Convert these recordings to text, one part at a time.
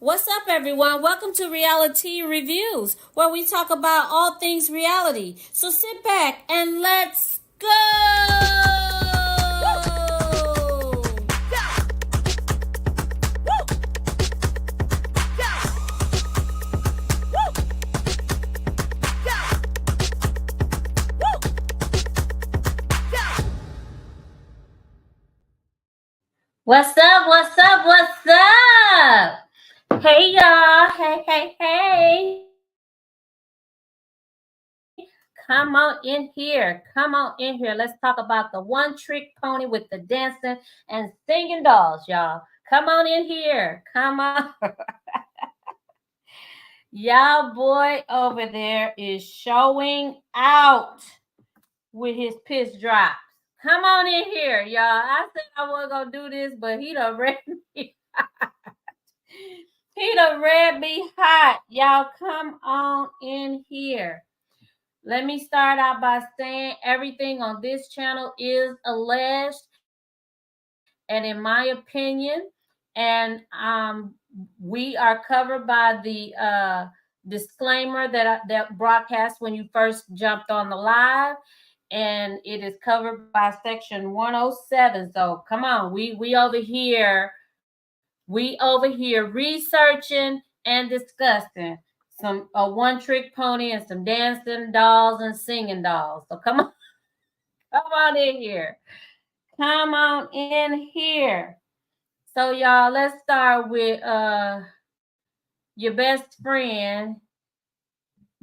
What's up, everyone? Welcome to Reality Reviews, where we talk about all things reality. So sit back and let's go! What's up? What's up? What's up? Hey, y'all. Hey. Come on in here. Come on in here. Let's talk about the one trick pony with the dancing and singing dolls, y'all. Come on in here. Come on. Y'all boy over there is showing out with his piss drops. Come on in here, y'all. I said I wasn't gonna do this, but he done read me. He done read me hot. Y'all come on in here. Let me start out by saying everything on this channel is alleged and in my opinion, and we are covered by the disclaimer that broadcast when you first jumped on the live, and it is covered by section 107. So come on, we over here researching and discussing some a one trick pony and some dancing dolls and singing dolls. So come on in here. Come on in here. So y'all, let's start with your best friend,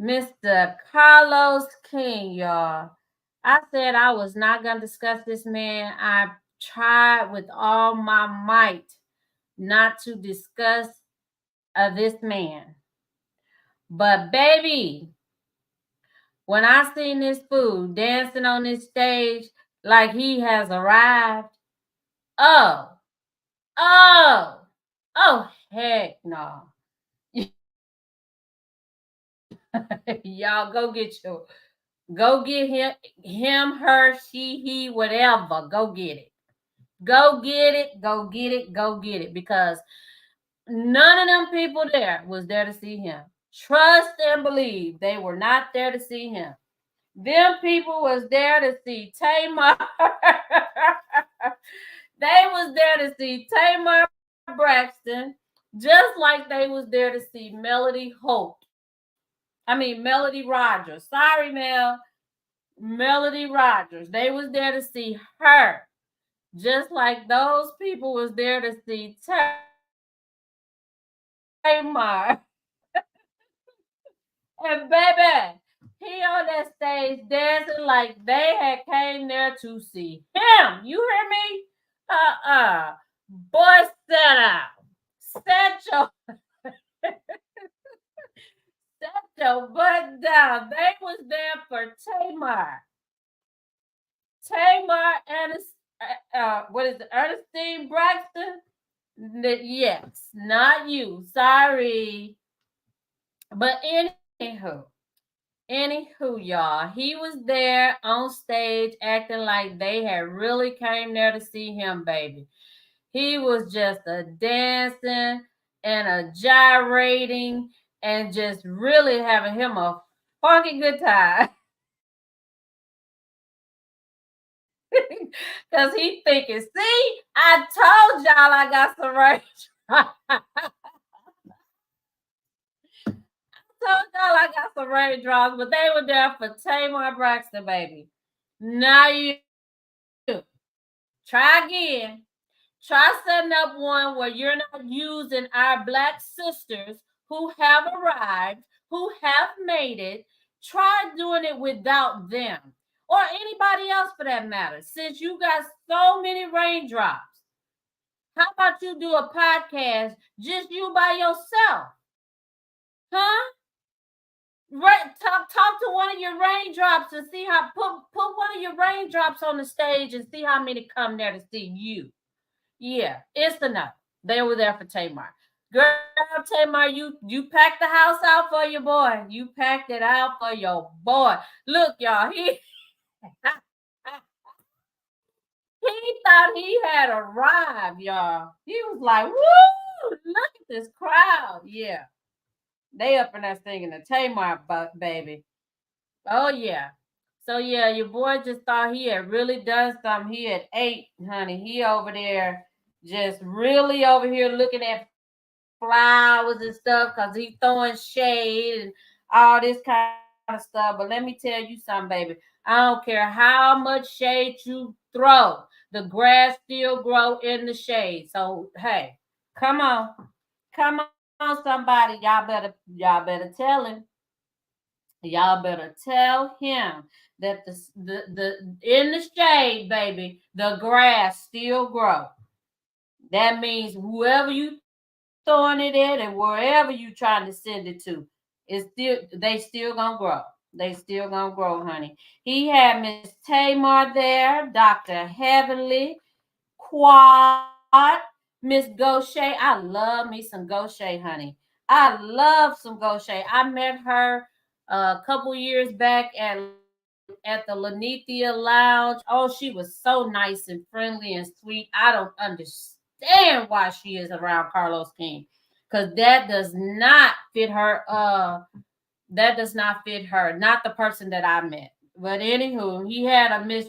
Mr. Carlos King, y'all. I said I was not gonna discuss this man. I tried with all my might not to discuss this man. But baby, when I seen this fool dancing on this stage like he has arrived, oh, oh, heck no. Y'all go get him, her, she, he, whatever. Go get it. Go get it. Go get it. Go get it. Because none of them people there was there to see him. Trust and believe they were not there to see him. Them people was there to see Tamar. They was there to see Tamar Braxton, just like they was there to see Melody Rogers. Sorry, Mel. Melody Rogers. They was there to see her. Just like those people was there to see Tamar. And baby, he on that stage dancing like they had came there to see him. You hear me? Boy, set out. Set your set your butt down. They was there for Tamar. Tamar and what is it? Ernestine Braxton? Yes, not you. Sorry. But anywho, y'all, he was there on stage acting like they had really came there to see him, baby. He was just a dancing and a gyrating and just really having him a funky good time. Cause he thinking, see, I told y'all I got some range. Told y'all I got some raindrops, but they were there for Tamar Braxton, baby. Now you try again. Try setting up one where you're not using our Black sisters who have arrived, who have made it. Try doing it without them or anybody else for that matter, since you got so many raindrops. How about you do a podcast just you by yourself? Huh? Talk to one of your raindrops and see how put one of your raindrops on the stage and see how many come there to see you. Yeah, it's enough. They were there for Tamar. Girl, Tamar, you packed the house out for your boy. You packed it out for your boy. Look, y'all, he he thought he had arrived, y'all. He was like, woo, look This crowd, yeah. They up in there singing the Tamar baby. Oh yeah. So yeah, your boy just thought he had really done something. He had ate, honey. He over there just really over here looking at flowers and stuff because he's throwing shade and all this kind of stuff. But let me tell you something, baby. I don't care how much shade you throw, the grass still grow in the shade. So hey, come on, come on, somebody. Y'all better tell him. Y'all better tell him that the in the shade, baby, the grass still grow. That means whoever you throwing it at and wherever you trying to send it to, they still gonna grow. They still gonna grow, honey. He had Miss Tamar there, Dr. Heavenly, Quad, Miss Gaucher. I love me some Gaucher, honey. I love some Gaucher. I met her a couple years back at the Lanithia Lounge. Oh, she was so nice and friendly and sweet. I don't understand why she is around Carlos King. Because that does not fit her. That does not fit her. Not the person that I met. But anywho, he had a Miss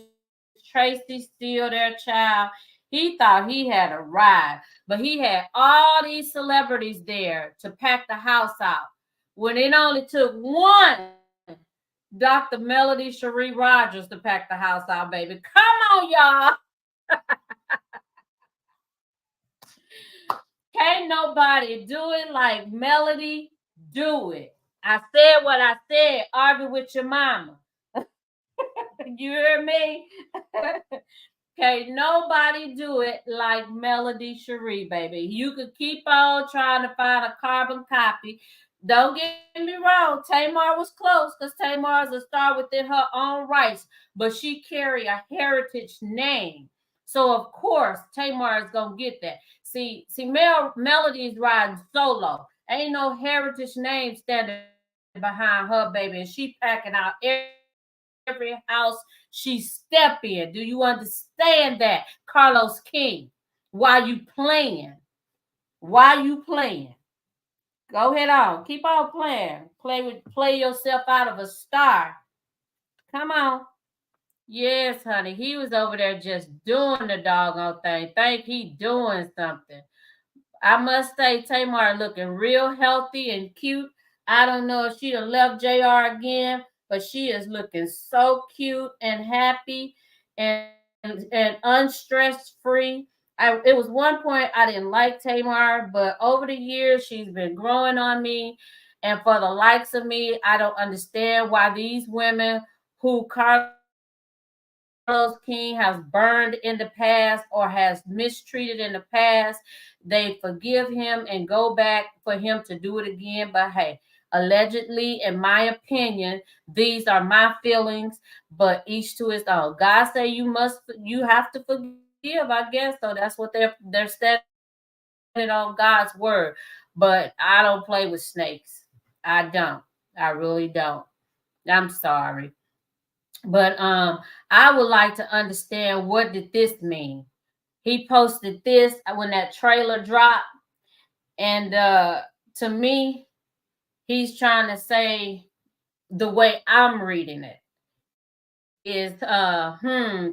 Tracy Steele, their child. He thought he had a ride, but he had all these celebrities there to pack the house out. When it only took one Dr. Melody Cherie Rogers to pack the house out, baby. Come on, y'all. Can't nobody do it like Melody do it. I said what I said. Argue with your mama. You hear me? Can't nobody do it like Melody Cherie, baby. You could keep on trying to find a carbon copy. Don't get me wrong. Tamar was close because Tamar is a star within her own rights, but she carry a heritage name. So of course Tamar is gonna get that. Melody is riding solo. Ain't no heritage name standing behind her, baby, and she packing out every house she step in. Do you understand that, Carlos King? Why you playing? Why you playing? Go ahead on. Keep on playing. Play yourself out of a star. Come on. Yes, honey. He was over there just doing the doggone thing. Think he doing something. I must say, Tamar looking real healthy and cute. I don't know if she done left JR again, but she is looking so cute and happy and unstress free. It was one point I didn't like Tamar, but over the years she's been growing on me. And for the likes of me, I don't understand why these women who Carlos King has burned in the past or has mistreated in the past, they forgive him and go back for him to do it again. But hey, allegedly, in my opinion, these are my feelings, but each to his own. God say you have to forgive, I guess. So that's what they're standing on God's word. But I don't play with snakes. I don't. I really don't. I'm sorry. But I would like to understand, what did this mean? He posted this when that trailer dropped, and to me, he's trying to say, the way I'm reading it is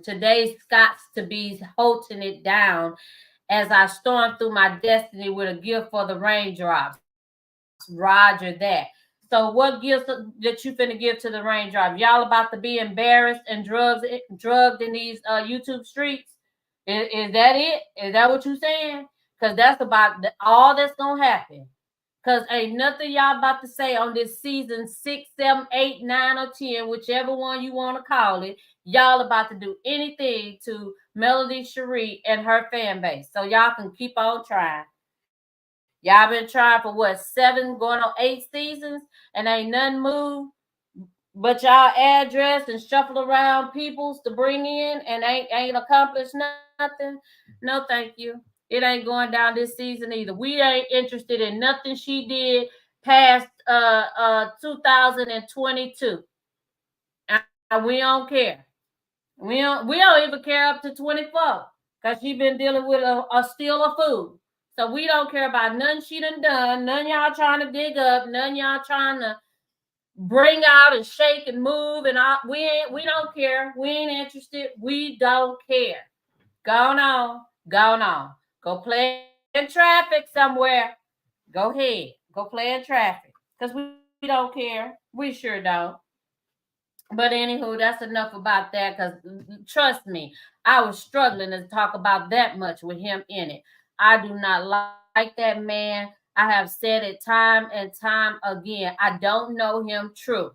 today's Scott's to be holding it down as I storm through my destiny with a gift for the raindrops. Roger that. So what gifts that you finna give to the raindrops? Y'all about to be embarrassed and drugged in these YouTube streets? Is that it? Is that what you saying? Because that's about all that's gonna happen. Because ain't nothing y'all about to say on this season 6, 7, 8, 9, or 10, whichever one you want to call it. Y'all about to do anything to Melody Cherie and her fan base. So y'all can keep on trying. Y'all been trying for what, 7 going on 8 seasons, and ain't nothing moved but y'all address and shuffle around peoples to bring in, and ain't accomplished nothing. No, thank you. It ain't going down this season either. We ain't interested in nothing she did past 2022. And we don't care. We don't even care up to 24 because she been dealing with a steal of food. So we don't care about nothing she done, none y'all trying to dig up, none y'all trying to bring out and shake and move and all. We don't care. We ain't interested. We don't care. Go on, go on. Go play in traffic somewhere. Go ahead. Go play in traffic. Because we don't care. We sure don't. But anywho, that's enough about that because trust me, I was struggling to talk about that much with him in it. I do not like that man. I have said it time and time again. I don't know him true,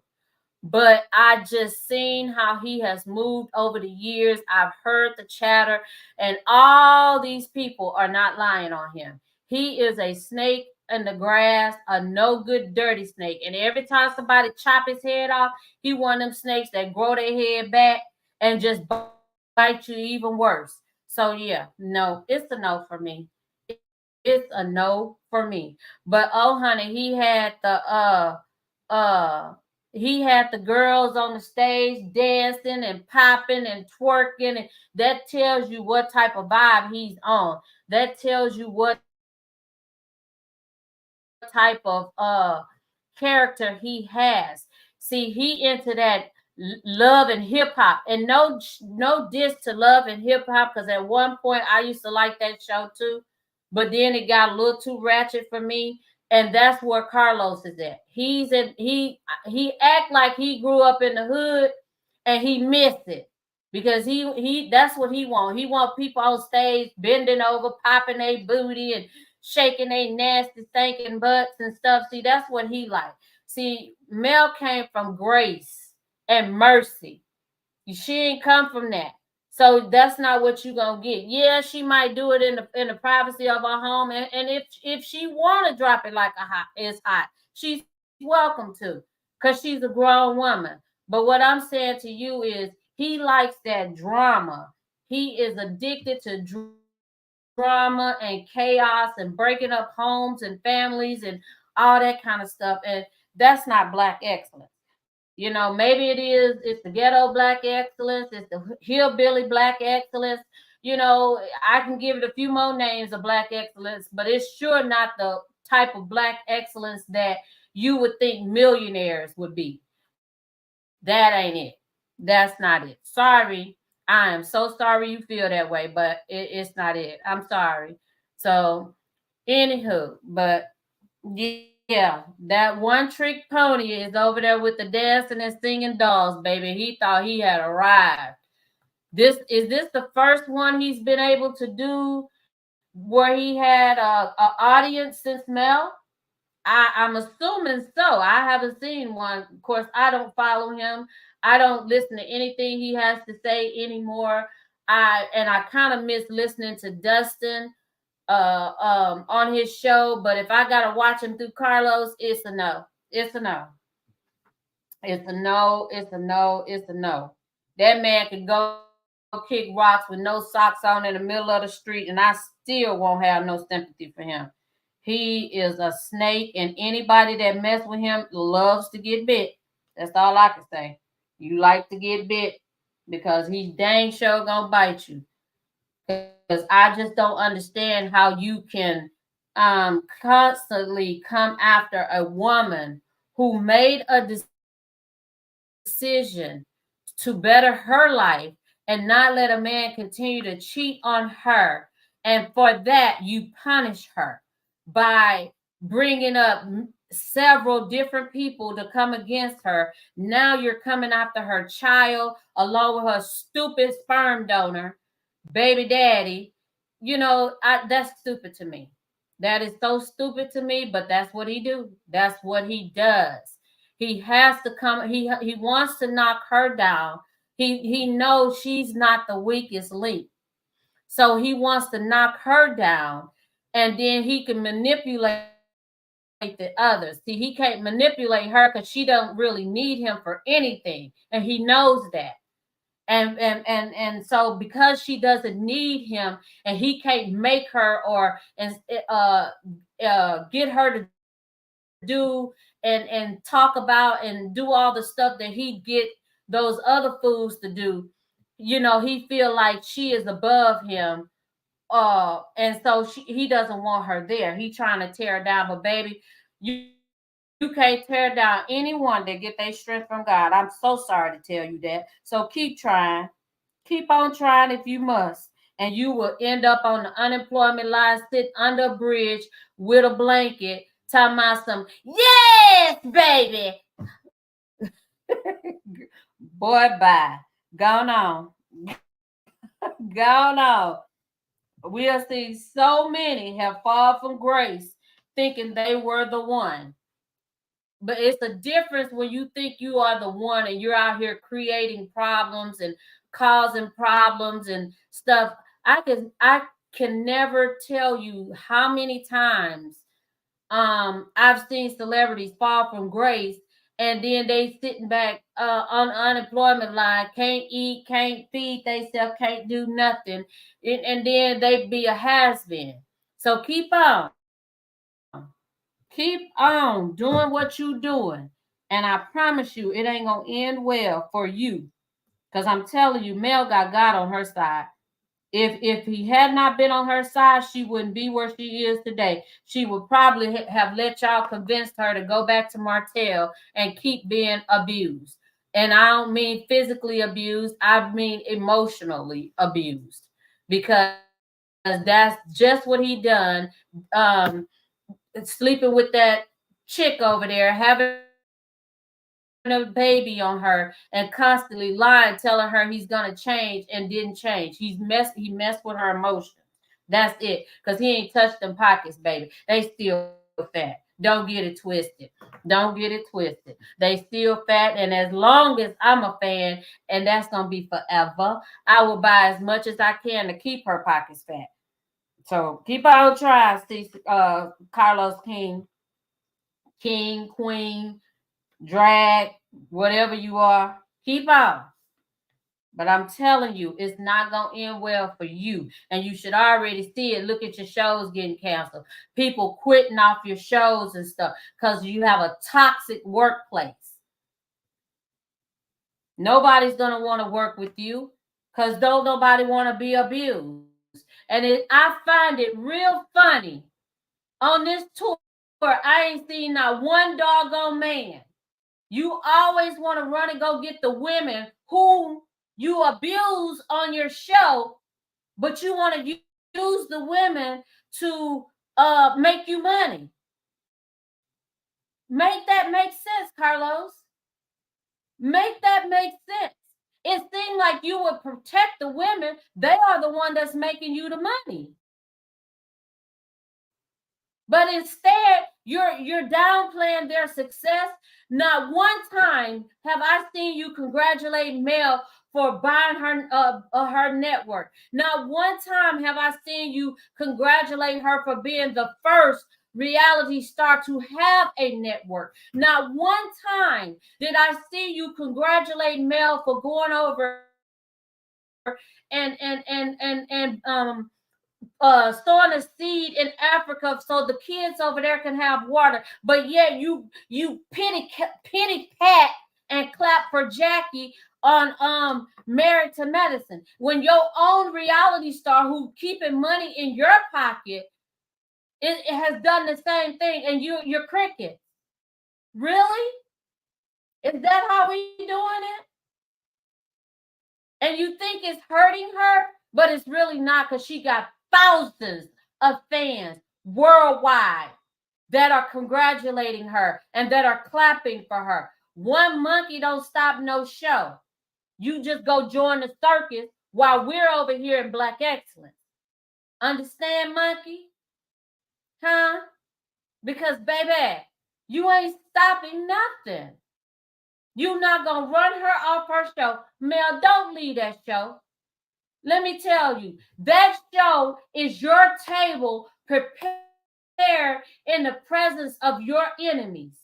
but I just seen how he has moved over the years. I've heard the chatter, and all these people are not lying on him. He is a snake in the grass, a no good dirty snake. And every time somebody chop his head off, he one of them snakes that grow their head back and just bite you even worse. So yeah, no, it's a no for me. It's a no for me. But oh honey, uh he had the girls on the stage dancing and popping and twerking, and that tells you what type of vibe he's on. That tells you what type of character he has. See, he into that love and hip hop, and no diss to love and hip hop, because at one point I used to like that show too, but then it got a little too ratchet for me, and that's where Carlos is at. He act like he grew up in the hood and he missed it, because he that's what he want. He want people on stage bending over, popping their booty and shaking their nasty stinking butts and stuff. See, that's what he like. See, Mel came from grace and mercy. She ain't come from that. So that's not what you're gonna get. Yeah, she might do it in the privacy of her home, and if she wanna drop it like it's hot, she's welcome to, because she's a grown woman. But what I'm saying to you is he likes that drama. He is addicted to drama and chaos and breaking up homes and families and all that kind of stuff. And that's not black excellence. Maybe it's the ghetto black excellence, it's the hillbilly black excellence. I can give it a few more names of black excellence, but it's sure not the type of black excellence that you would think millionaires would be. That ain't it. That's not it. Sorry. I am so sorry you feel that way, but it's not it. I'm sorry. So, anywho, but yeah, that one trick pony is over there with the dancing and singing dolls, baby. He thought he had arrived. This the first one he's been able to do where he had a audience since Mel? I'm assuming so. I haven't seen one. Of course, I don't follow him. I don't listen to anything he has to say anymore. I kind of miss listening to Dustin on his show, but if I gotta watch him through Carlos, it's a no. It's a no. It's a no. It's a no. It's a no. That man can go kick rocks with no socks on in the middle of the street, and I still won't have no sympathy for him. He is a snake, and anybody that mess with him loves to get bit. That's all I can say. You like to get bit because he's dang sure gonna bite you. Because I just don't understand how you can constantly come after a woman who made a decision to better her life and not let a man continue to cheat on her. And for that, you punish her by bringing up several different people to come against her. Now you're coming after her child along with her stupid sperm donor, baby daddy. That's stupid to me. That is so stupid to me, but that's what he do. That's what he does. He has to come. He wants to knock her down. He knows she's not the weakest link, so he wants to knock her down, and then he can manipulate the others. See, he can't manipulate her because she don't really need him for anything, and he knows that. And so because she doesn't need him, and he can't make her or get her to do and talk about and do all the stuff that he get those other fools to do, he feel like she is above him And so he doesn't want her there. He trying to tear her down, but baby, you can't tear down anyone that get their strength from God. I'm so sorry to tell you that. So keep trying. Keep on trying if you must. And you will end up on the unemployment line, sit under a bridge with a blanket, talking about some, yes, baby. Boy, bye. Gone on. Gone on. We have seen so many have fallen from grace thinking they were the one. But it's a difference when you think you are the one and you're out here creating problems and causing problems and stuff. I can never tell you how many times I've seen celebrities fall from grace and then they sitting back on the unemployment line, can't eat, can't feed themselves, can't do nothing, and then they be a has-been. So keep on doing what you doing, and I promise you it ain't gonna end well for you, because I'm telling you, Mel got God on her side. If he had not been on her side, she wouldn't be where she is today. She would probably have let y'all convince her to go back to Martell and keep being abused. And I don't mean physically abused, I mean emotionally abused, because that's just what he done. Sleeping with that chick over there, having a baby on her, and constantly lying, telling her he's gonna change and didn't change. He messed with her emotions. That's it. Because he ain't touched them pockets, baby. They still fat. Don't get it twisted. Don't get it twisted. They still fat, and as long as I'm a fan, and that's gonna be forever, I will buy as much as I can to keep her pockets fat. So keep on trying, Steve, Carlos King, Queen, drag, whatever you are, keep on. But I'm telling you, it's not going to end well for you. And you should already see it. Look at your shows getting canceled. People quitting off your shows and stuff because you have a toxic workplace. Nobody's going to want to work with you because don't nobody want to be abused. And I find it real funny. On this tour, I ain't seen not one doggone man. You always want to run and go get the women whom you abuse on your show, but you want to use the women to make you money. Make that make sense, Carlos. Make that make sense. It seemed like you would protect the women. They are the one that's making you the money. But instead, you're downplaying their success. Not one time have I seen you congratulate Mel for buying her network. Not one time have I seen you congratulate her for being the first reality star to have a network. Not one time did I see you congratulate Mel for going over and sowing a seed in Africa so the kids over there can have water. But yet you pity pat and clap for Jackie on Married to Medicine, when your own reality star who keeping money in your pocket it has done the same thing, and you're cricket. Really? Is that how we doing it? And you think it's hurting her, but it's really not, because she got thousands of fans worldwide that are congratulating her and that are clapping for her. One monkey don't stop no show. You just go join the circus while we're over here in Black Excellence. Understand, monkey? Huh? Because, baby, you ain't stopping nothing. You not gonna run her off her show. Mel, don't leave that show. Let me tell you, that show is your table prepared in the presence of your enemies.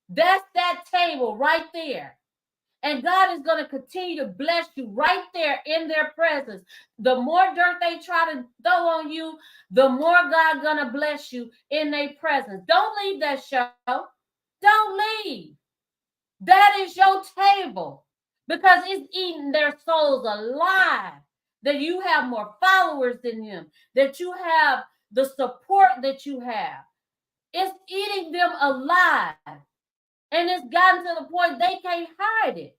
That's that table right there. And God is going to continue to bless you right there in their presence. The more dirt they try to throw on you, the more God going to bless you in their presence. Don't leave that show. Don't leave. That is your table, because it's eating their souls alive. that you have more followers than them, that you have the support that you have. It's eating them alive. And it's gotten to the point they can't hide it.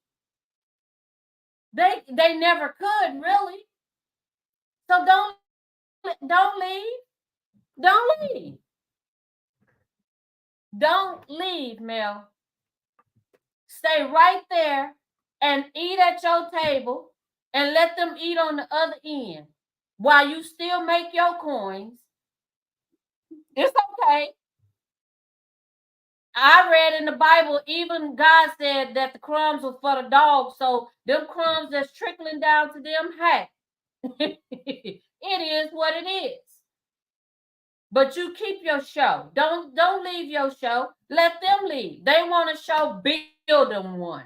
They never could, really. So don't leave. Don't leave. Don't leave, Mel. Stay right there and eat at your table and let them eat on the other end while you still make your coins. It's okay. I read in the Bible, even God said that the crumbs were for the dogs. So them crumbs that's trickling down to them, hey, it is what it is. But you keep your show. Don't leave your show. Let them leave. They want a show, build them one.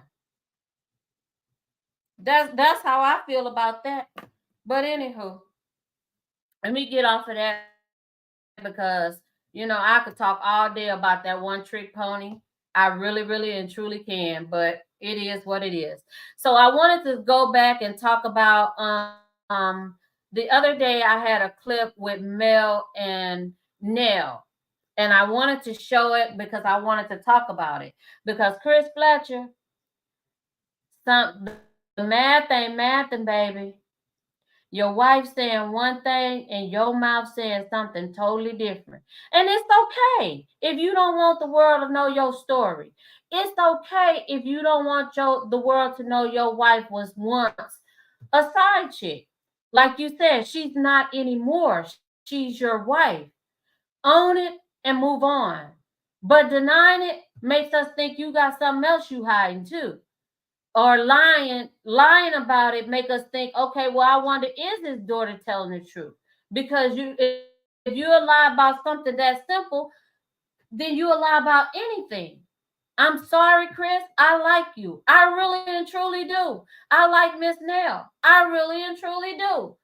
That's how I feel about that. But anywho, let me get off of that because I could talk all day about that one trick pony. I really, really and truly can, but it is what it is. So I wanted to go back and talk about the other day I had a clip with Mel and Nell. And I wanted to show it because I wanted to talk about it. Because Chris Fletcher, the math ain't mathing, baby. Your wife saying one thing and your mouth saying something totally different. And it's okay if you don't want the world to know your story. It's okay if you don't want the world to know your wife was once a side chick. Like you said, she's not anymore. She's your wife. Own it and move on. But denying it makes us think you got something else you hiding too. Or lying about it make us think, okay, well, I wonder, is his daughter telling the truth? Because if you lie about something that simple, then you lie about anything. I'm sorry, Chris. I like you. I really and truly do. I like Miss Nell. I really and truly do.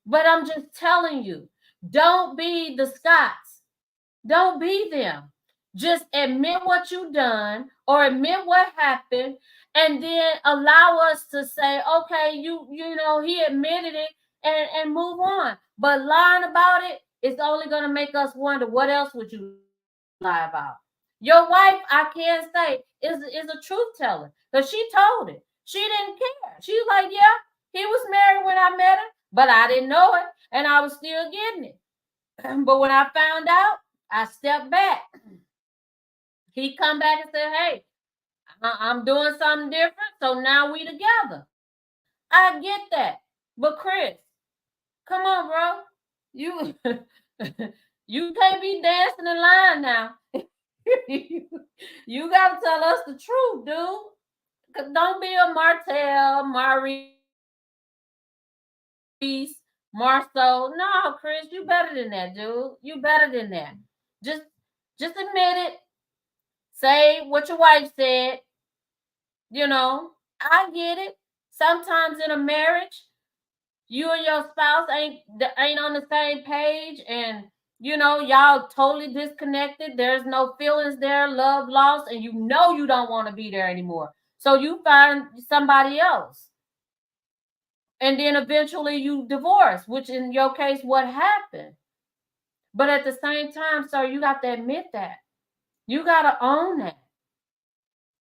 But I'm just telling you, don't be the Scotts. Don't be them. Just admit what you've done or admit what happened, and then allow us to say, okay, he admitted it and move on. But lying about it is only going to make us wonder, what else would you lie about? Your wife, I can't say, is a truth teller because she told it. She didn't care. She was like, yeah, he was married when I met him, but I didn't know it, and I was still getting it. But when I found out, I stepped back. He come back and said, hey, I'm doing something different, so now we together. I get that. But Chris, come on, bro. You can't be dancing in line now. You got to tell us the truth, dude. Don't be a Martell, Maurice, Marceau. No, Chris, you better than that, dude. You better than that. Just admit it. Say what your wife said. I get it. Sometimes in a marriage, you and your spouse ain't on the same page, and y'all totally disconnected. There's no feelings there, love lost, and you don't want to be there anymore. So you find somebody else. And then eventually you divorce, which in your case, what happened? But at the same time, sir, you got to admit that. You got to own that.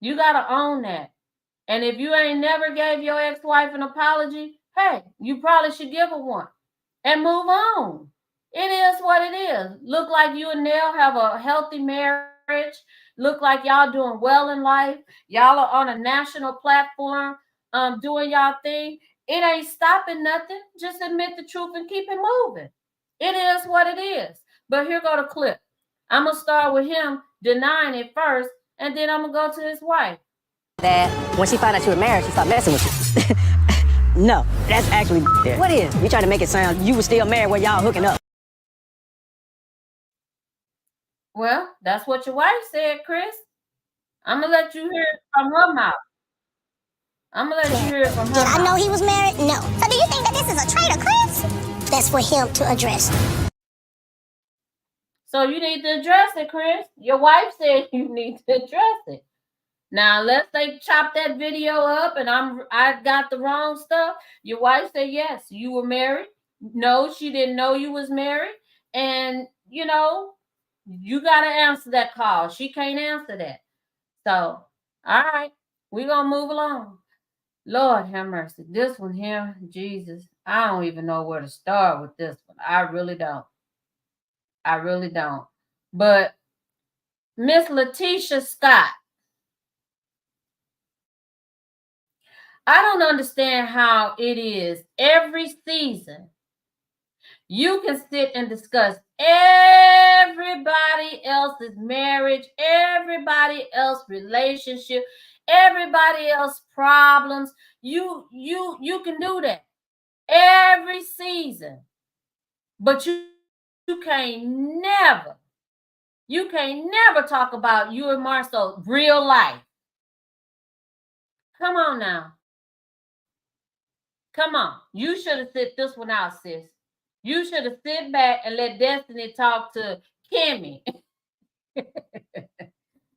You got to own that. And if you ain't never gave your ex-wife an apology, hey, you probably should give her one and move on. It is what it is. Look like you and Nell have a healthy marriage. Look like y'all doing well in life. Y'all are on a national platform doing y'all thing. It ain't stopping nothing. Just admit the truth and keep it moving. It is what it is. But here go the clip. I'm going to start with him denying it first, and then I'm going to go to his wife. That when she found out you were married, she started messing with you. No, that's actually there. What is? You trying to make it sound you were still married when y'all hooking up. Well, that's what your wife said, Chris. I'm going to let you hear it from her mouth. I'm going to let you hear it from her mouth. Did I know he was married? No. So do you think that this is a traitor, Chris? That's for him to address. So you need to address it, Chris. Your wife said you need to address it. Now, unless they chop that video up and I got the wrong stuff, your wife said, yes, you were married. No, she didn't know you was married. And, you know, you got to answer that call. She can't answer that. So, all right, we're going to move along. Lord have mercy. This one here, Jesus, I don't even know where to start with this one. I really don't. I really don't. But Miss Letitia Scott, I don't understand how it is every season you can sit and discuss everybody else's marriage, everybody else's relationship, everybody else's problems. You can do that every season, but you can't never talk about you and Marcel real life. Come on now. Come on. You should have sit this one out, sis. You should have sit back and let Destiny talk to Kimmy.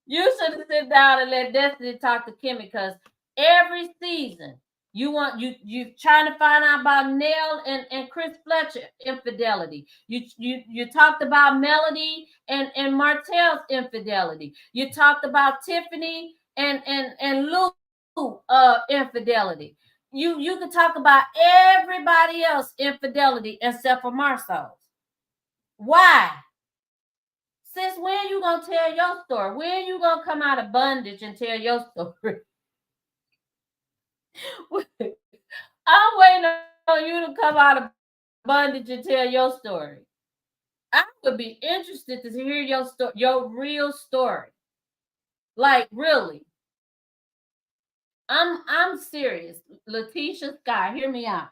You should have sit down and let Destiny talk to Kimmy, because every season you trying to find out about Nell and Chris Fletcher infidelity. You talked about Melody and Martell's infidelity. You talked about Tiffany and Lou infidelity. You could talk about everybody else infidelity except for Marcel's. Why? Sis, when are you going to tell your story? When are you going to come out of bondage and tell your story? I'm waiting on you to come out of bondage and tell your story. I would be interested to hear your story, your real story. Like, really. I'm serious. Letitia Scott, hear me out.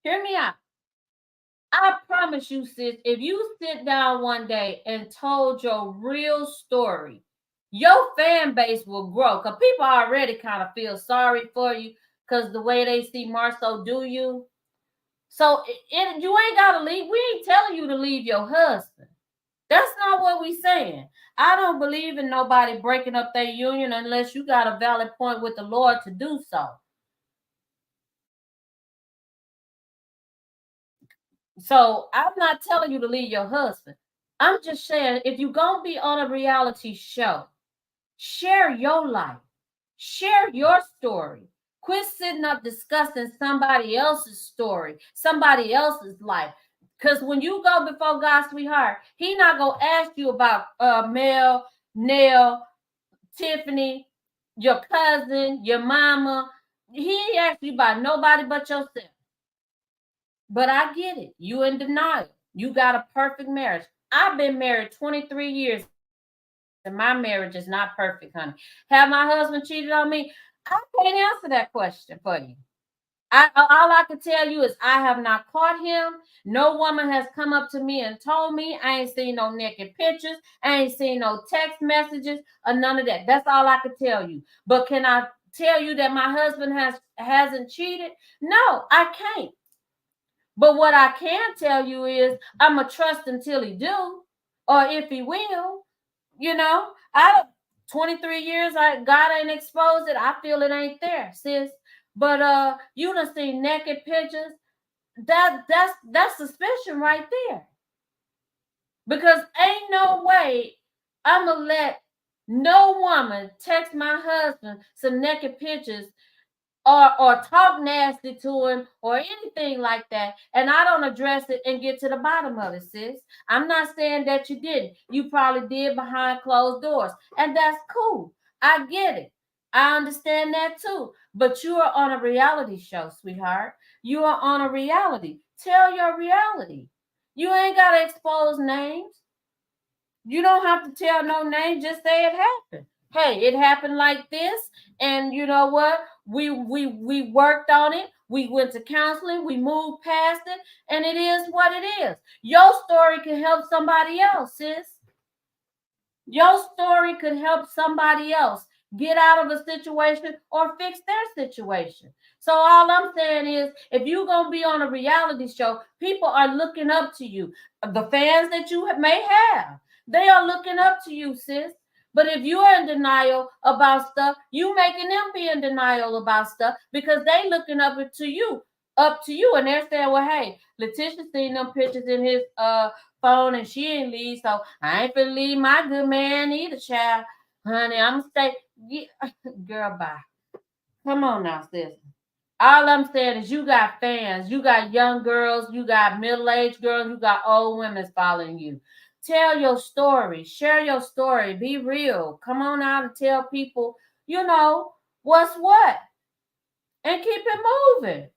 Hear me out. I promise you, sis, if you sit down one day and told your real story, your fan base will grow, because people already kind of feel sorry for you because the way they see Marcel do you. So you ain't got to leave. We ain't telling you to leave your husband. That's not what we saying. I don't believe in nobody breaking up their union unless you got a valid point with the Lord to do so. So I'm not telling you to leave your husband. I'm just saying, if you're going to be on a reality show, share your life. Share your story. Quit sitting up discussing somebody else's story, somebody else's life. Because when you go before God, sweetheart, He not going to ask you about Mel, Nell, Tiffany, your cousin, your mama. He ain't asked you about nobody but yourself. But I get it. You in denial. You got a perfect marriage. I've been married 23 years. And my marriage is not perfect, honey. Have my husband cheated on me? I can't answer that question for you. All I can tell you is I have not caught him. No woman has come up to me and told me. I ain't seen no naked pictures. I ain't seen no text messages or none of that. That's all I can tell you. But can I tell you that my husband hasn't cheated? No, I can't. But what I can tell you is I'm going to trust until he do, or if he will. You know, 23 years, God ain't exposed it. I feel it ain't there, sis. But you done seen naked pictures. That's suspicion right there. Because ain't no way I'm gonna let no woman text my husband some naked pictures or talk nasty to him or anything like that, and I don't address it and get to the bottom of it, sis. I'm not saying that you didn't. You probably did behind closed doors, and that's cool. I get it. I understand that too. But you are on a reality show, sweetheart. You are on a reality. Tell your reality. You ain't got to expose names. You don't have to tell no name. Just say it happened. Hey, it happened like this, and you know what? We worked on it. We went to counseling. We moved past it, and it is what it is. Your story can help somebody else, sis. Your story could help somebody else get out of a situation or fix their situation. So all I'm saying is, if you're going to be on a reality show, people are looking up to you. The fans that you may have, they are looking up to you, sis. But if you're in denial about stuff, you making them be in denial about stuff because they looking up to you, and they're saying, well, hey, Letitia seen them pictures in his phone and she ain't leave, so I ain't finna leave my good man either, child. Honey, I'm gonna stay. Yeah. Girl, bye. Come on now, sis. All I'm saying is you got fans. You got young girls. You got middle-aged girls. You got old women following you. Tell your story. Share your story. Be real. Come on out and tell people, what's what. And keep it moving.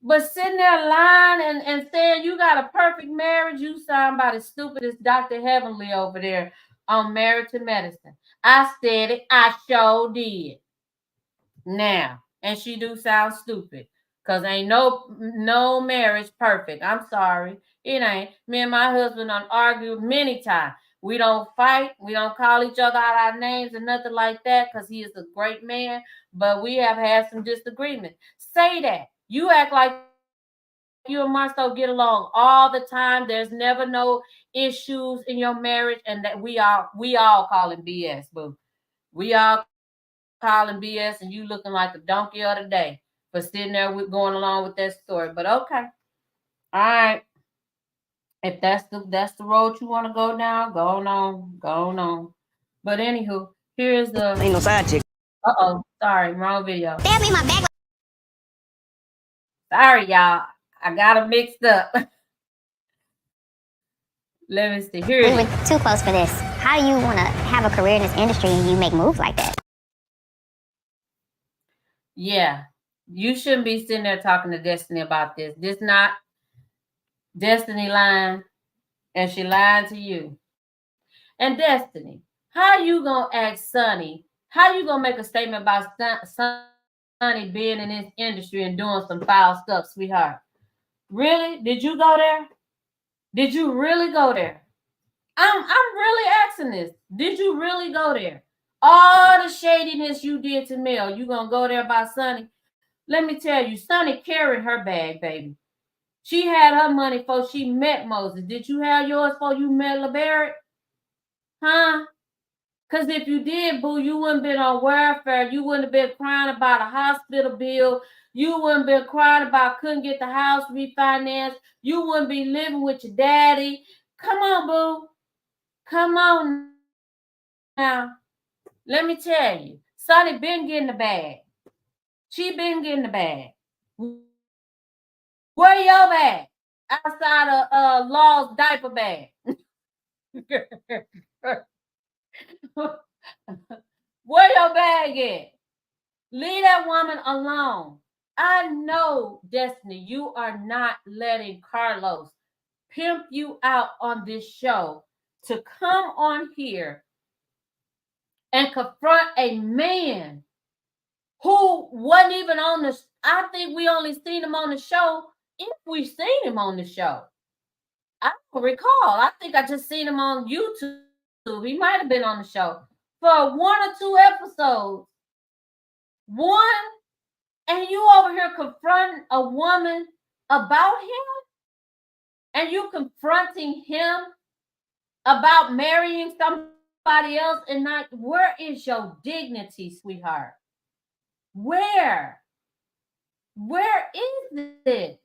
But sitting there lying and saying you got a perfect marriage, you sound about as stupid as Dr. Heavenly over there on Married to Medicine. I said it. I sure did. Now, and she do sound stupid. Cause ain't no marriage perfect. I'm sorry. It ain't. Me and my husband done argued many times. We don't fight. We don't call each other out our names and nothing like that because he is a great man. But we have had some disagreements. Say that. You act like you and Marcel get along all the time. There's never no issues in your marriage, and that we all call it BS, boo. We all calling BS, and you looking like a donkey of the day for sitting there with going along with that story. But okay, all right. If that's the road you want to go down, go on. But anywho, here's the Ain't no side chick. Sorry, wrong video. Stab me in my back. Sorry, y'all. I got them mixed up. Let me see. Here We it were is. too close for this. How do you want to have a career in this industry and you make moves like that? Yeah, you shouldn't be sitting there talking to Destiny about this. This not Destiny lying, and she lying to you. And Destiny, how you gonna ask Sonny? How you gonna make a statement about Sonny being in this industry and doing some foul stuff, sweetheart? Really? Did you go there? Did you really go there? I'm really asking this. Did you really go there? All the shadiness you did to Mel, you gonna go there by Sonny? Let me tell you, Sonny carried her bag, baby. She had her money before she met Moses. Did you have yours before you met LeBarrett? Huh? Because if you did, boo, you wouldn't been on welfare. You wouldn't have been crying about a hospital bill. You wouldn't been crying about couldn't get the house refinanced. You wouldn't be living with your daddy. Come on, boo. Come on now. Let me tell you, Sonny been getting the bag. She been getting the bag. Where your bag? Outside of Law's diaper bag. Where your bag at? Leave that woman alone. I know, Destiny, you are not letting Carlos pimp you out on this show to come on here and confront a man who wasn't even on the. I think we only seen him on the show if we seen him on the show. I don't recall. I think I just seen him on YouTube. He might have been on the show for 1 or 2 episodes. One, and you over here confronting a woman about him, and you confronting him about marrying somebody else, and not. Where is your dignity, sweetheart? Where is it?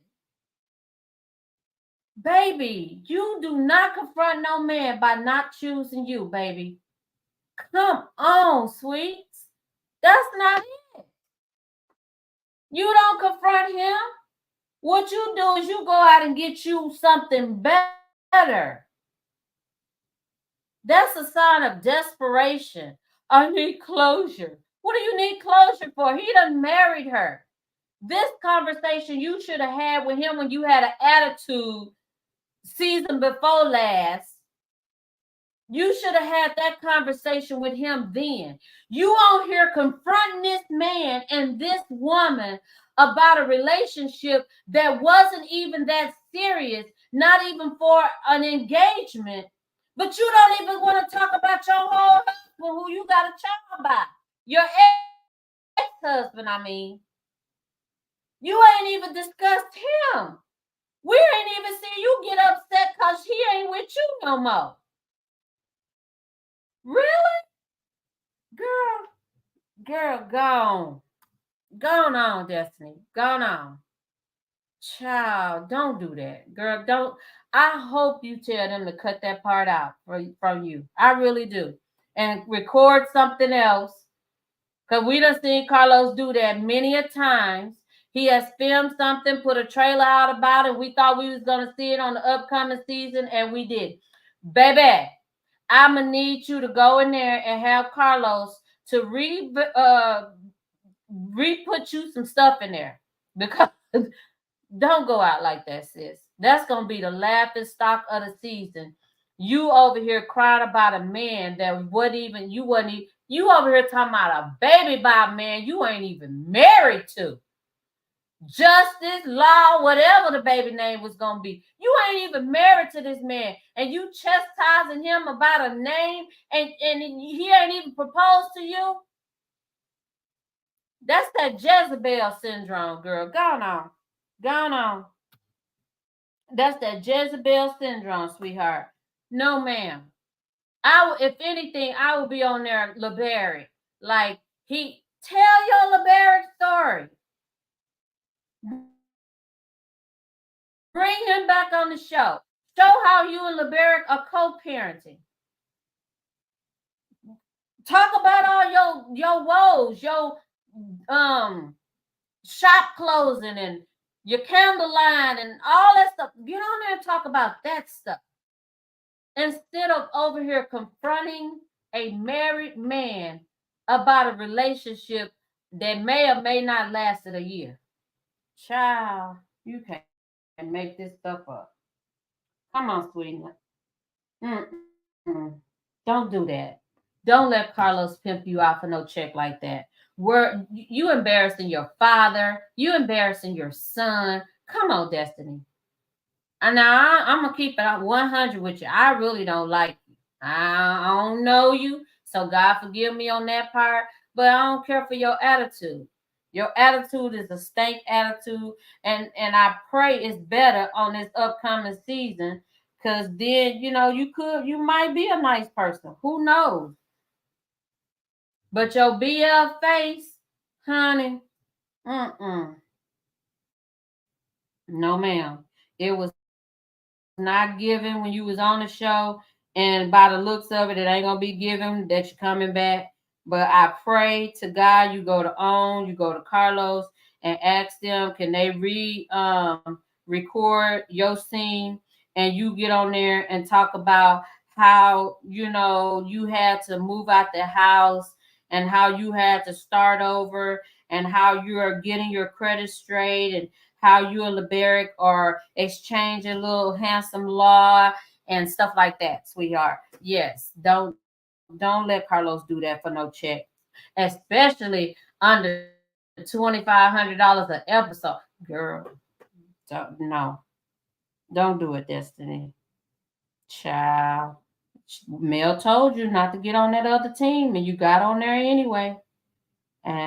Baby, you do not confront no man by not choosing you, baby. Come on, sweets. That's not it. You don't confront him. What you do is you go out and get you something better. That's a sign of desperation. I need closure. What do you need closure for? He done married her. This conversation you should have had with him when you had an attitude season before last. You should have had that conversation with him then. You on here confronting this man and this woman about a relationship that wasn't even that serious, not even for an engagement. But you don't even want to talk about your whole husband who you got a child by. Your ex-husband, I mean. You ain't even discussed him. We ain't even seen you get upset because he ain't with you no more. Really? Girl, go on. Go on, Destiny. Go on. Child, don't do that. Girl, don't. I hope you tell them to cut that part out from you. I really do. And record something else. Because we done seen Carlos do that many a times. He has filmed something, put a trailer out about it. We thought we was going to see it on the upcoming season, and we did. Baby, I'm going to need you to go in there and have Carlos to re-put you some stuff in there. Because don't go out like that, sis. That's gonna be the laughing stock of the season. You over here crying about a man that you over here talking about a baby by a man you ain't even married to. Justice, Law, whatever the baby name was gonna be. You ain't even married to this man, and you chastising him about a name, and he ain't even proposed to you. That's that Jezebel syndrome, girl. Go on. Go on. That's that Jezebel syndrome, sweetheart. No, ma'am. If anything, I would be on there, LeBarry. Like, tell your LeBarry story. Bring him back on the show. Show how you and LeBarry are co-parenting. Talk about all your woes, your shop closing and your candle line and all that stuff. Get on there and talk about that stuff. Instead of over here confronting a married man about a relationship that may or may not lasted a year. Child, you can't make this stuff up. Come on, sweetie. Don't do that. Don't let Carlos pimp you out for no check like that. You embarrassing your father. You embarrassing your son. Come on, Destiny. And now I'm going to keep it 100 with you. I really don't like you. I don't know you. So God forgive me on that part. But I don't care for your attitude. Your attitude is a stank attitude. And I pray it's better on this upcoming season. Because then, you might be a nice person. Who knows? But your BL face, honey, no, ma'am. It was not given when you was on the show, and by the looks of it, it ain't gonna be given that you're coming back. But I pray to God you go to Carlos and ask them, can they record your scene, and you get on there and talk about how you had to move out the house and how you had to start over and how you are getting your credit straight and how you and LeBarry are exchanging little handsome law and stuff like that, sweetheart. Yes, don't let Carlos do that for no check, especially under $2,500 an episode. Girl, don't do it, Destiny. Child, Mel told you not to get on that other team, and you got on there anyway. And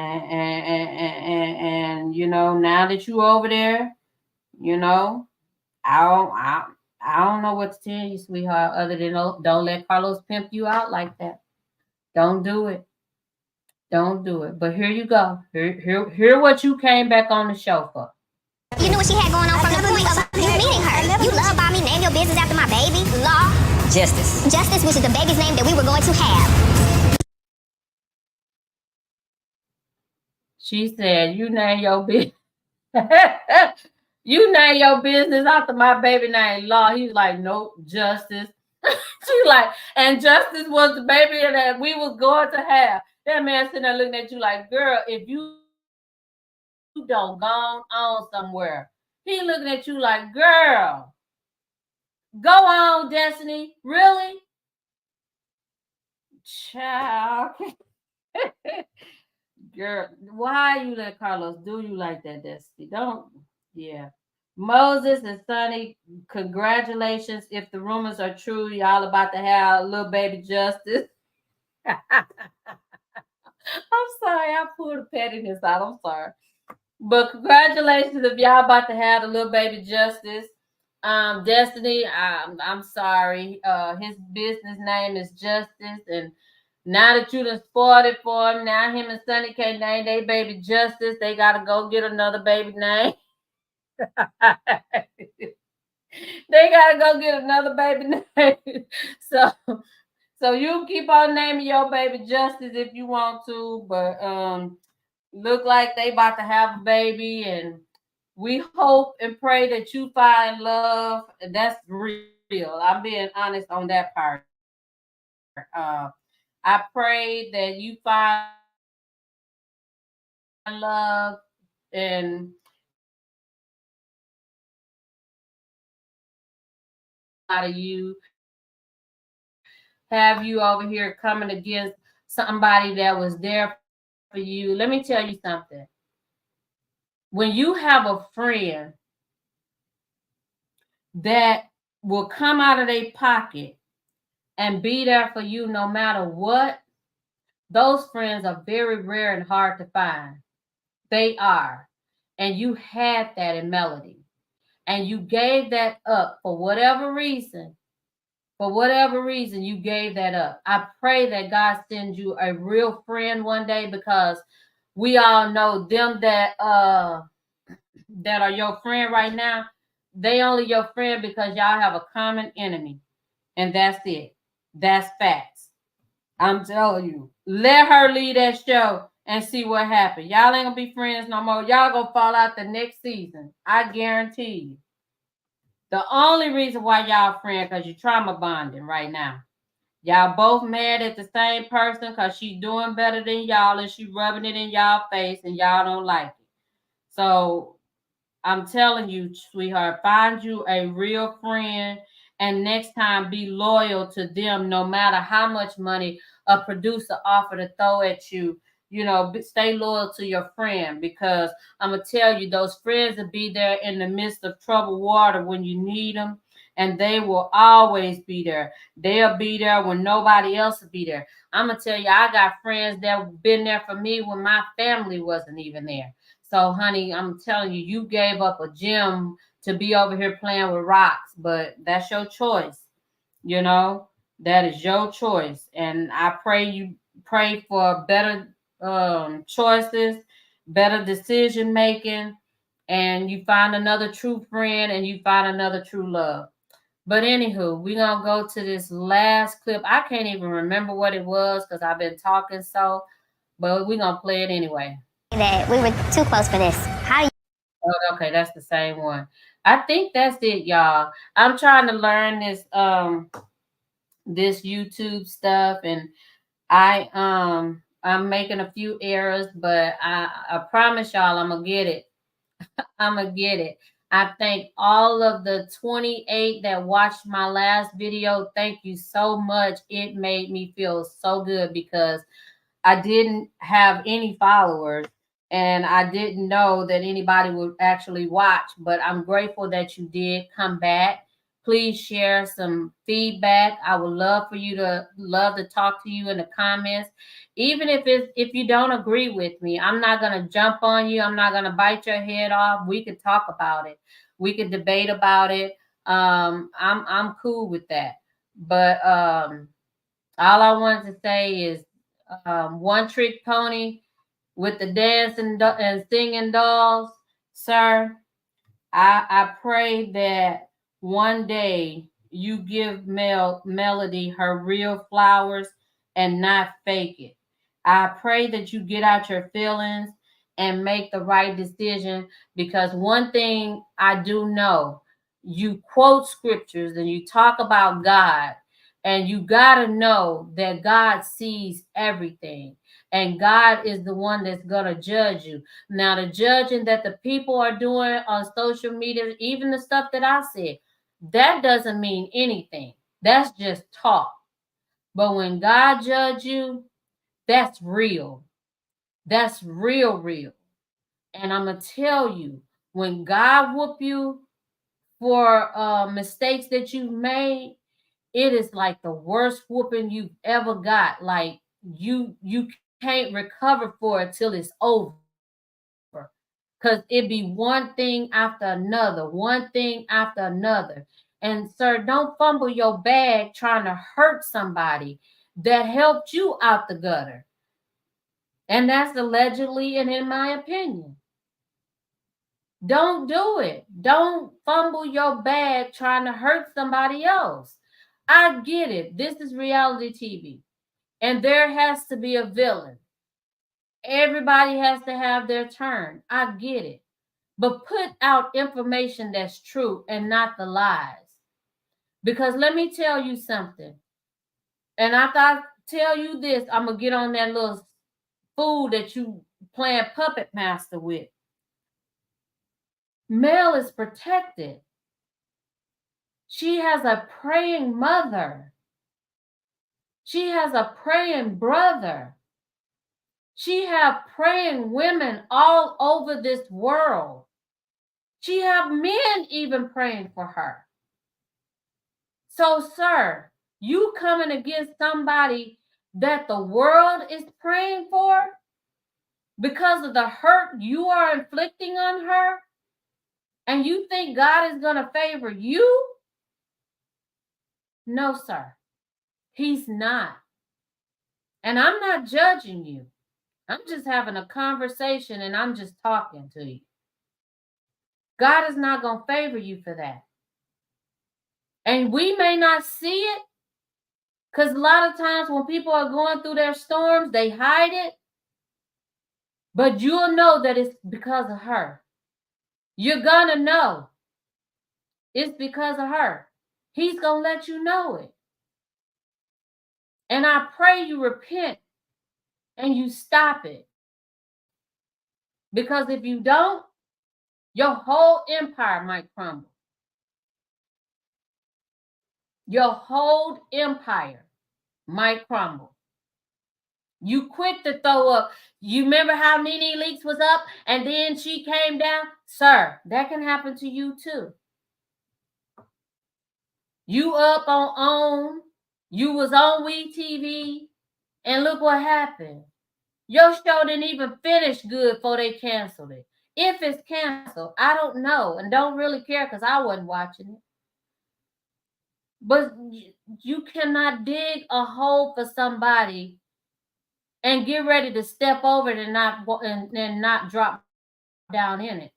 now that you over there, I don't know what to tell you, sweetheart, other than don't let Carlos pimp you out like that. Don't do it. Don't do it. But here you go. Hear what you came back on the show for. You knew what she had going on from the point of you meeting her. You love by me, name your business after my baby. Law. Justice. Justice, which is the baby's name that we were going to have. She said, you name your business. You name your business after my baby name, Law. He was like, nope, Justice. She like, and Justice was the baby that we was going to have. That man sitting there looking at you like, girl, if you don't go on somewhere. He looking at you like, girl, go on, Destiny. Really? Child. Girl, why you let Carlos do you like that, Destiny? Don't. Yeah. Moses and Sonny, congratulations. If the rumors are true, y'all about to have a little baby Justice. I'm sorry, I pulled the pettiness out. I'm sorry. But congratulations if y'all about to have a little baby Justice. Destiny, I'm sorry. His business name is Justice, and Now that you done spoiled it for him, now him and Sonny K name they baby Justice. They gotta go get another baby name. They gotta go get another baby name. So you keep on naming your baby Justice if you want to, but look like they about to have a baby, and we hope and pray that you find love. That's real. I'm being honest on that part. I pray that you find love and out of you, have you over here coming against somebody that was there for you. Let me tell you something. When you have a friend that will come out of their pocket and be there for you no matter what, those friends are very rare and hard to find. They are. And you had that in Melody. And you gave that up for whatever reason. For whatever reason, you gave that up. I pray that God sends you a real friend one day, because we all know them that are your friend right now. They only your friend because y'all have a common enemy. And that's it. That's facts. I'm telling you. Let her lead that show and see what happens. Y'all ain't gonna be friends no more. Y'all gonna fall out the next season. I guarantee you. The only reason why y'all friends, because you're trauma bonding right now. Y'all both mad at the same person because she's doing better than y'all and she rubbing it in y'all face and y'all don't like it. So I'm telling you, sweetheart, find you a real friend, and next time be loyal to them no matter how much money a producer offer to throw at you. You know, stay loyal to your friend, because I'm going to tell you, those friends will be there in the midst of troubled water when you need them, and they will always be there. They'll be there when nobody else will be there. I'm going to tell you, I got friends that have been there for me when my family wasn't even there. So, honey, I'm telling you, you gave up a gem to be over here playing with rocks, but that's your choice. You know, that is your choice. And I pray for better choices, better decision making, and you find another true friend and you find another true love. But anywho, we're going to go to this last clip. I can't even remember what it was because I've been talking so, but we're going to play it anyway. That we were too close for this. How do you? Oh, okay, that's the same one. I think that's it, y'all. I'm trying to learn this YouTube stuff, and I'm making a few errors, but I promise y'all I'm gonna get it. I'm gonna get it. I thank all of the 28 that watched my last video. Thank you so much. It made me feel so good because I didn't have any followers and I didn't know that anybody would actually watch, but I'm grateful that you did come back. Please share some feedback. I would love to talk to you in the comments. Even if you don't agree with me, I'm not gonna jump on you. I'm not gonna bite your head off. We could talk about it. We could debate about it. I'm cool with that. But all I wanted to say is One Trick Pony with the dancing and singing dolls, sir. I pray that one day you give Melody her real flowers and not fake it. I pray that you get out your feelings and make the right decision, because one thing I do know, you quote scriptures and you talk about God, and you got to know that God sees everything and God is the one that's going to judge you. Now, the judging that the people are doing on social media, even the stuff that I said, that doesn't mean anything. That's just talk. But when God judge you, that's real. That's real, real. And I'm going to tell you, when God whoop you for mistakes that you've made, it is like the worst whooping you've ever got. Like you can't recover for it till it's over. Because it be one thing after another, one thing after another. And sir, don't fumble your bag trying to hurt somebody. that helped you out the gutter. And that's allegedly and in my opinion. Don't do it. Don't fumble your bag trying to hurt somebody else. I get it. This is reality TV. And there has to be a villain. Everybody has to have their turn. I get it. But put out information that's true and not the lies. Because let me tell you something. And after I tell you this, I'm going to get on that little fool that you playing puppet master with. Mel is protected. She has a praying mother. She has a praying brother. She have praying women all over this world. She have men even praying for her. So, sir, you coming against somebody that the world is praying for because of the hurt you are inflicting on her, and you think God is going to favor you? No, sir. He's not. And I'm not judging you. I'm just having a conversation and I'm just talking to you. God is not going to favor you for that. And we may not see it because a lot of times when people are going through their storms, they hide it. But you'll know that it's because of her. You're going to know it's because of her. He's going to let you know it. And I pray you repent and you stop it. Because if you don't, your whole empire might crumble. Your whole empire might crumble. You quick to throw up. You remember how Nene Leakes was up and then she came down? Sir, that can happen to you too. You up on OWN. You was on WeTV. And look what happened. Your show didn't even finish good before they canceled it. If it's canceled, I don't know. And don't really care because I wasn't watching it. But you cannot dig a hole for somebody and get ready to step over it and not drop down in it.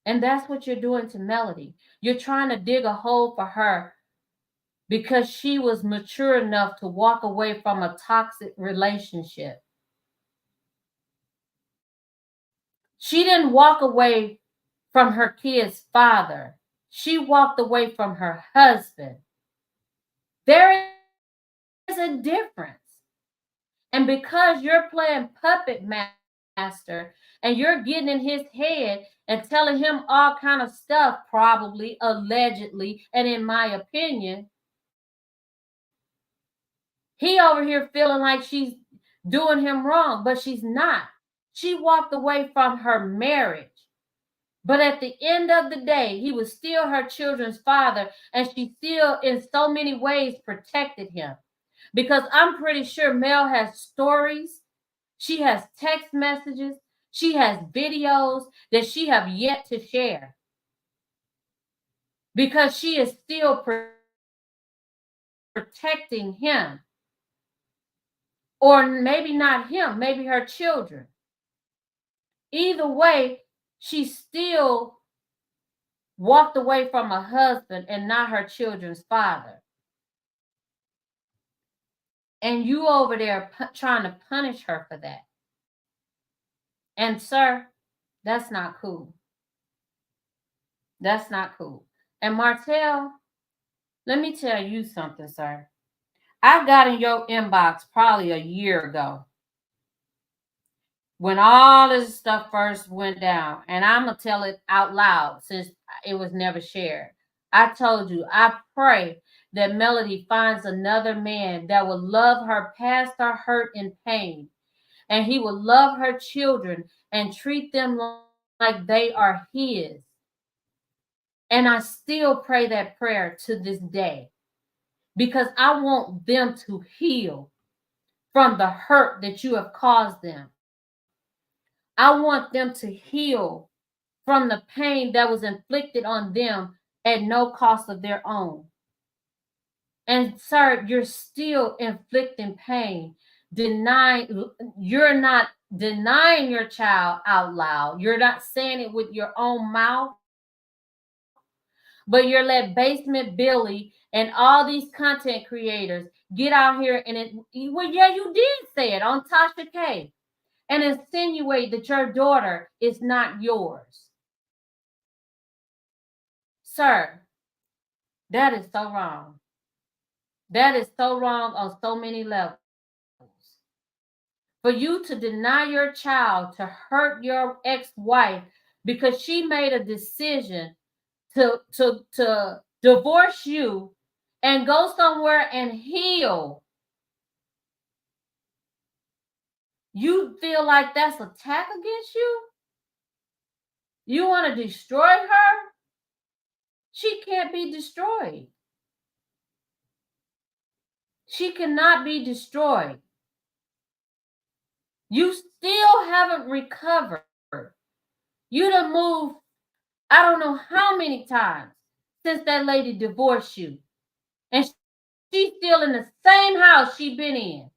And that's what you're doing to Melody. You're trying to dig a hole for her because she was mature enough to walk away from a toxic relationship. She didn't walk away from her kid's father. She walked away from her husband. There is a difference. And because you're playing puppet master and you're getting in his head and telling him all kind of stuff, probably, allegedly, and in my opinion, he over here feeling like she's doing him wrong, but she's not. She walked away from her marriage. But at the end of the day, he was still her children's father, and she still, in so many ways, protected him. Because I'm pretty sure Mel has stories, she has text messages, she has videos that she have yet to share. Because she is still protecting him. Or maybe not him, maybe her children. Either way, she still walked away from a husband and not her children's father. And you over there trying to punish her for that. And sir, that's not cool. That's not cool. And Martell, let me tell you something, sir. I got in your inbox probably a year ago when all this stuff first went down. And I'm going to tell it out loud since it was never shared. I told you, I pray that Melody finds another man that will love her past her hurt and pain. And he will love her children and treat them like they are his. And I still pray that prayer to this day because I want them to heal from the hurt that you have caused them. I want them to heal from the pain that was inflicted on them at no cost of their own. And sir, you're still inflicting pain. You're not denying your child out loud. You're not saying it with your own mouth, but you're let Basement Billy and all these content creators get out here and you did say it on Tasha K and insinuate that your daughter is not yours. Sir, that is so wrong. That is so wrong on so many levels. For you to deny your child, to hurt your ex-wife because she made a decision to divorce you and go somewhere and heal. You feel like that's an attack against you? You want to destroy her? She can't be destroyed. She cannot be destroyed. You still haven't recovered. You done moved, I don't know how many times since that lady divorced you. And she's still in the same house she been in.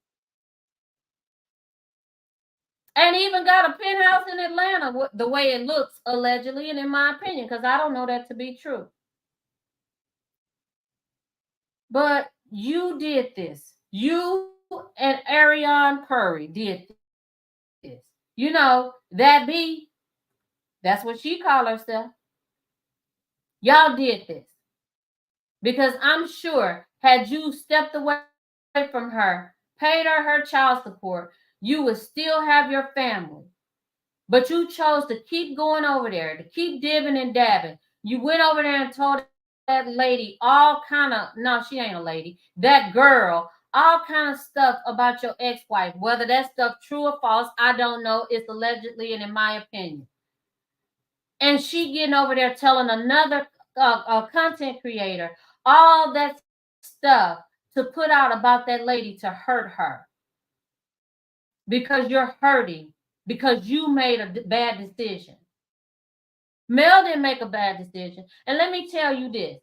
And even got a penthouse in Atlanta, the way it looks, allegedly, and in my opinion, because I don't know that to be true. But you did this. You and Ariane Curry did this. You know, that B, that's what she called herself. Y'all did this. Because I'm sure had you stepped away from her, paid her child support, you would still have your family. But you chose to keep going over there, to keep dibbing and dabbing. You went over there and told that lady all kind of, no, she ain't a lady, that girl, all kind of stuff about your ex-wife. Whether that stuff true or false, I don't know. It's allegedly and in my opinion. And she getting over there telling another content creator all that stuff to put out about that lady to hurt her. Because you're hurting. Because you made a bad decision. Mel didn't make a bad decision. And let me tell you this.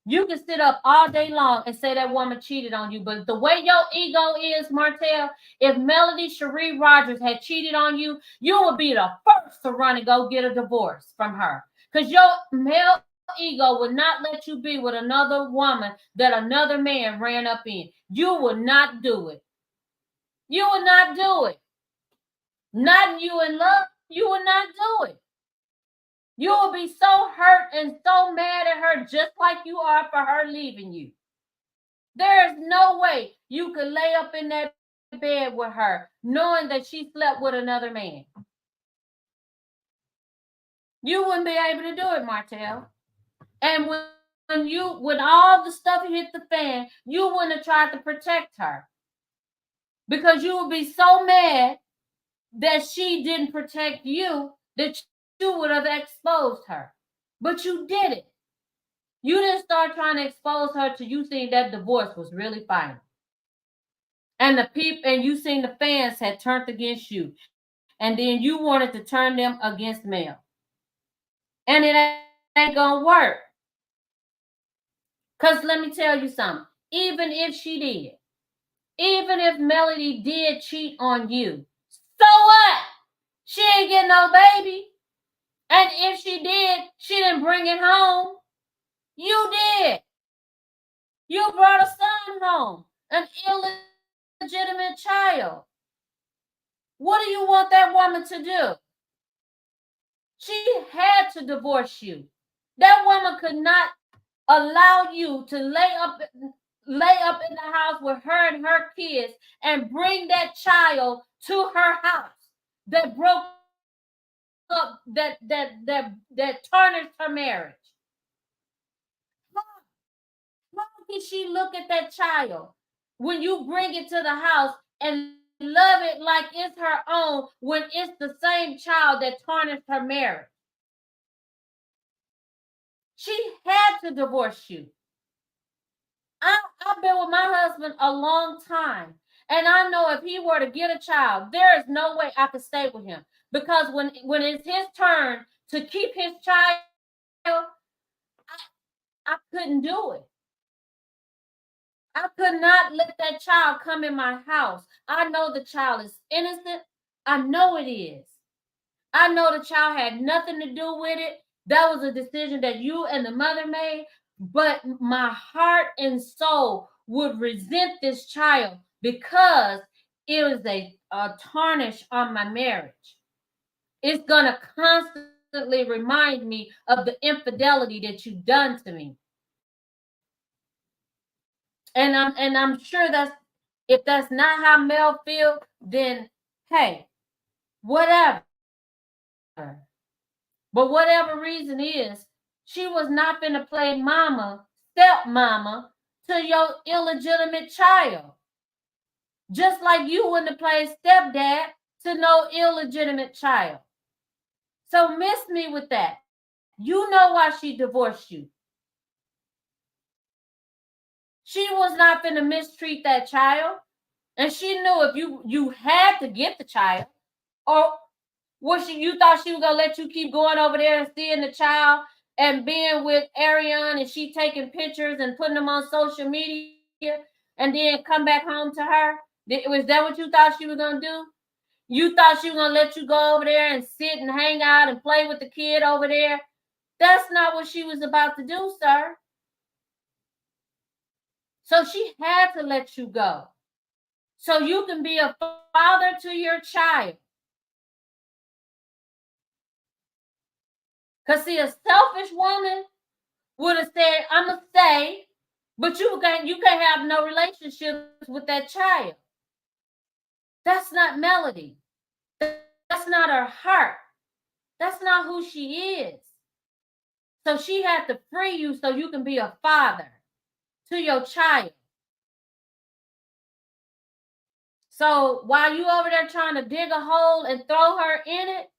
You can sit up all day long and say that woman cheated on you. But the way your ego is, Martell, if Melody Cherie Rogers had cheated on you, you would be the first to run and go get a divorce from her. Because your male ego would not let you be with another woman that another man ran up in. You would not do it. You would not do it. Not you in love. You would not do it. You will be so hurt and so mad at her just like you are for her leaving you. There is no way you could lay up in that bed with her knowing that she slept with another man. You wouldn't be able to do it, Martell. And when all the stuff hit the fan, you wouldn't have tried to protect her. Because you would be so mad that she didn't protect you that you would have exposed her. But you did it. You didn't start trying to expose her till you seen that divorce was really final. And you seen the fans had turned against you. And then you wanted to turn them against Mel. And it ain't gonna work. Because let me tell you something. Even if she did, even if Melody did cheat on you, so what? She ain't getting no baby. And if she did, she didn't bring it home. You did. You brought a son home, an illegitimate child. What do you want that woman to do? She had to divorce you. That woman could not allow you to lay up in the house with her and her kids and bring that child to her house that broke up, that tarnished her marriage. How can she look at that child when you bring it to the house and love it like it's her own when it's the same child that tarnished her marriage? She had to divorce you. I've been with my husband a long time. And I know if he were to get a child, there is no way I could stay with him. Because when it's his turn to keep his child, I couldn't do it. I could not let that child come in my house. I know the child is innocent. I know it is. I know the child had nothing to do with it. That was a decision that you and the mother made. But my heart and soul would resent this child because it was a tarnish on my marriage. It's going to constantly remind me of the infidelity that you've done to me. And I'm sure if that's not how Mel feels, then hey, whatever. But whatever reason is, she was not gonna play mama, stepmama to your illegitimate child. Just like you wouldn't play stepdad to no illegitimate child. So miss me with that. You know why she divorced you. She was not gonna mistreat that child. And she knew if you had to get the child, or you thought she was gonna let you keep going over there and seeing the child and being with Ariane and she taking pictures and putting them on social media and then come back home to her? Was that what you thought she was gonna do? You thought she was gonna let you go over there and sit and hang out and play with the kid over there? That's not what she was about to do, sir. So she had to let you go so you can be a father to your child. Because see, a selfish woman would have said, I'm going to stay, but you can't have no relationships with that child. That's not Melody. That's not her heart. That's not who she is. So she had to free you so you can be a father to your child. So while you over there trying to dig a hole and throw her in it,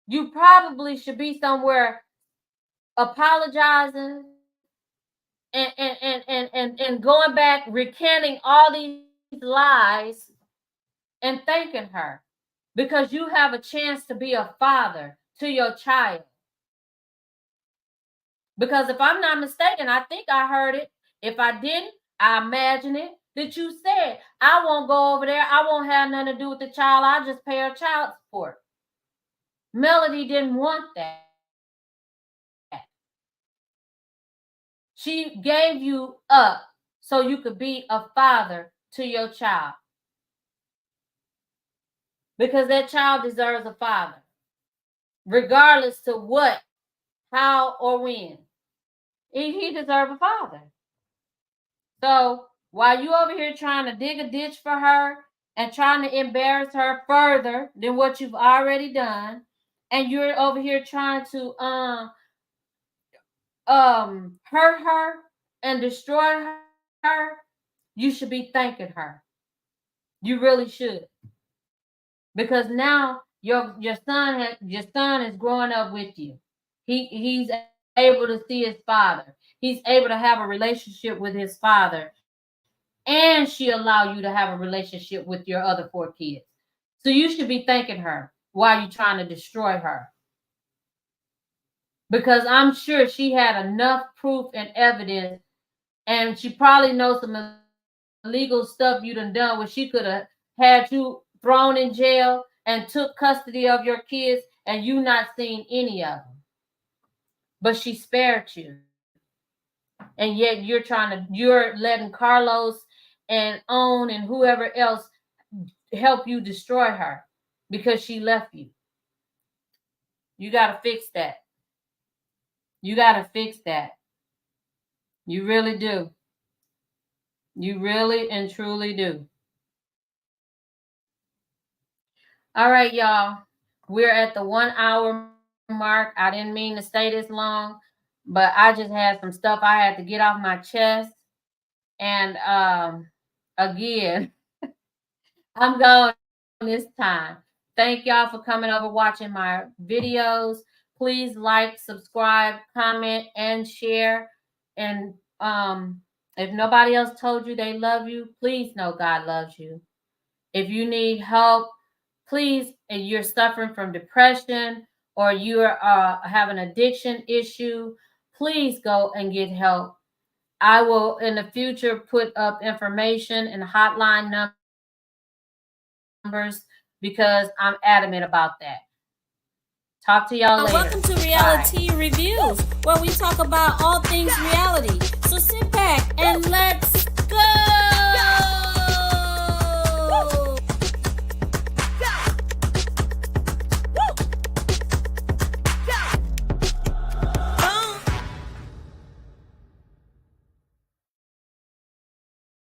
you probably should be somewhere apologizing and going back, recanting all these lies and thanking her because you have a chance to be a father to your child. Because if I'm not mistaken, I think I heard it. If I didn't, I imagine it that you said, I won't go over there. I won't have nothing to do with the child. I'll just pay her child support. Melody didn't want that. She gave you up so you could be a father to your child. Because that child deserves a father. Regardless to what, how, or when. He deserves a father. So while you over here trying to dig a ditch for her and trying to embarrass her further than what you've already done, and you're over here trying to hurt her and destroy her, you should be thanking her. You really should. Because now your son is growing up with you. He's able to see his father. He's able to have a relationship with his father. And she allowed you to have a relationship with your other 4 kids. So you should be thanking her while you're trying to destroy her. Because I'm sure she had enough proof and evidence, and she probably knows some illegal stuff you done where she could have had you thrown in jail and took custody of your kids and you not seen any of them. But she spared you. And yet you're letting Carlos and Own and whoever else help you destroy her because she left you. You got to fix that. You got to fix that. You really do. You really and truly do. All right, y'all. We're at the 1 hour mark. I didn't mean to stay this long, but I just had some stuff I had to get off my chest. And again, I'm going this time. Thank y'all for coming over, watching my videos. Please like, subscribe, comment, and share. And if nobody else told you they love you, please know God loves you. If you need help, please, and you're suffering from depression or you have an addiction issue, please go and get help. I will in the future put up information and hotline numbers because I'm adamant about that. Talk to y'all later. Welcome to Reality Reviews, where we talk about all things reality. So sit back and let's